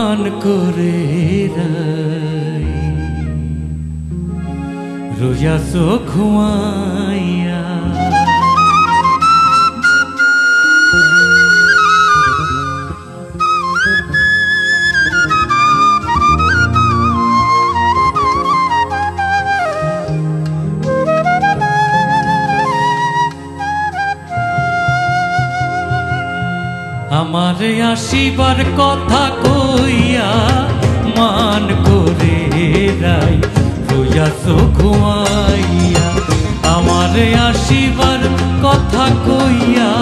মান করে রোয়াছো ঘুমাইয়া। আমারে আসিবার কথা কইয়া মান করে রোয়াছো ঘুমাইয়া। আমারে আসিবার কথা কইয়া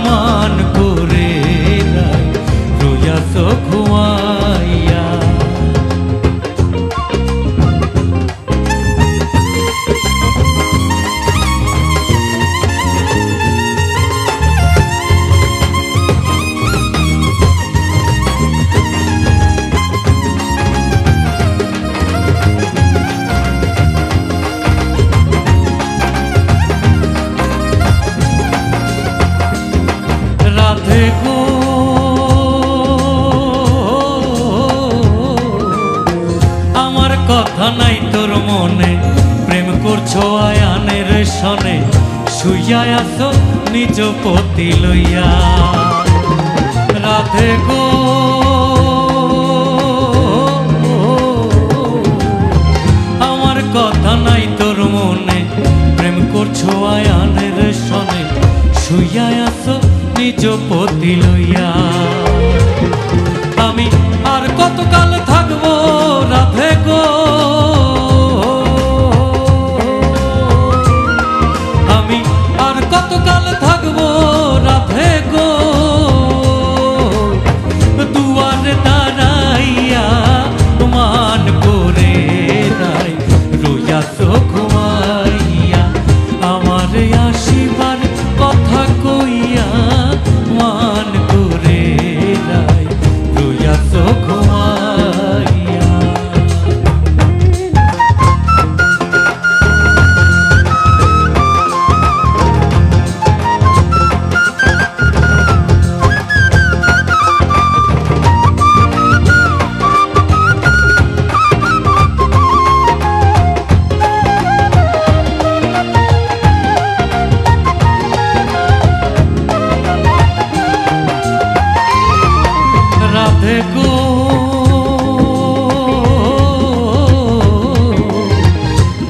মান করে রোয়াছো ঘুমাইয়া। রাধে গো আমার কথা নাই তোর মনে, প্রেম করছো আয়ানের সনে, শুইয়া আছো নিজ পতি লইয়া। রাধে গো আমার কথা নাই তোর মনে, প্রেম করছো আয়ানের সনে, শুইয়া আছো নিজ পতি লইয়া। আমি আর কতকাল থাকবো রাধে গো, আমি আর কতকাল থাকবো রাধে গো, দুয়ারে দাঁড়াইয়া মান করে রোয়াছো ঘুমাইয়া। আমার আসিবার কথা কইয়া মান করে রোয়াছো ঘুমাইয়া। রাধে গো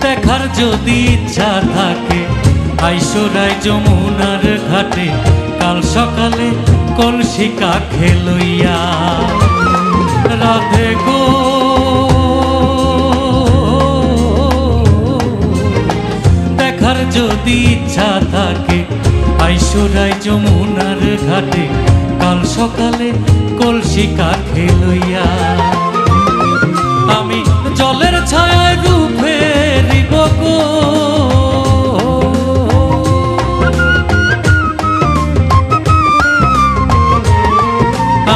দেখার যদি ইচ্ছা থাকে আইসোরাই যমুনার ঘাটে, কাল সকালে কলসি কাখে লইয়া। রাধে গো দেখার যদি ইচ্ছা থাকে আইসোরাই যমুনার ঘাটে, কাল সকালে কলসি কাখে লইয়া। আমি জলের ছায়ায় রূপে রিব গো,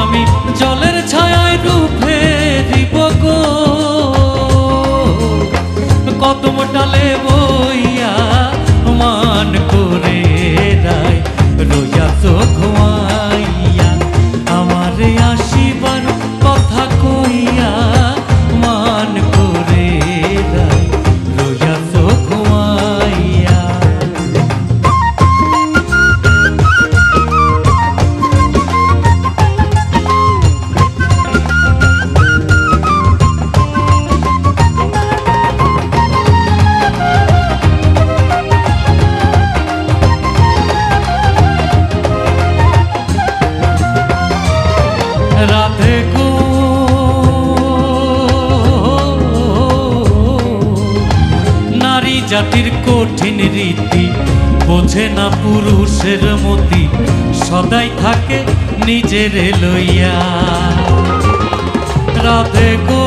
আমি জলের ছায়ায় রূপে রিব গো, কদম ডালে বইয়া মান করে রোয়াছো ঘুমাইয়া। আমারে আসিবার কথা কইয়া মান করে রোয়াছো ঘুমাইয়া। রাধে গো নারী জাতির কঠিন রীতি, বোঝে না পুরুষের মতি, সদাই থাকে নিজের লইয়া। রাধে গো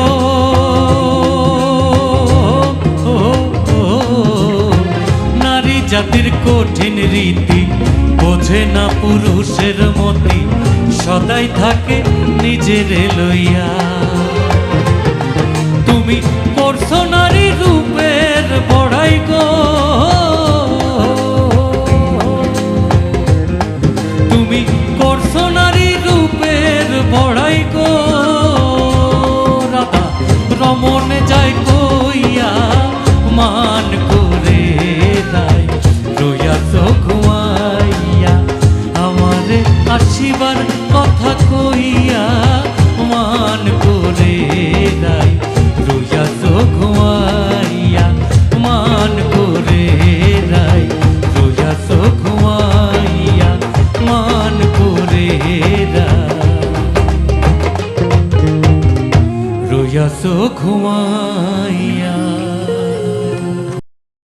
নারী জাতির কঠিন রীতি, বোঝে না পুরুষের মতি, সদাই থাকে নিজের লইয়া। তুমি করছো নারী রূপের বড়াই গো, তুমি করছো নারী রূপের বড়াই গো, ঘুমাইয়া আমারে আসিবার কথা কইয়া মান করে রাই রইয়াছ ঘুমাইয়া মান করে রাই রইয়াছ ঘুমাইয়া মান করে রাই রইয়াছ ঘুমাইয়া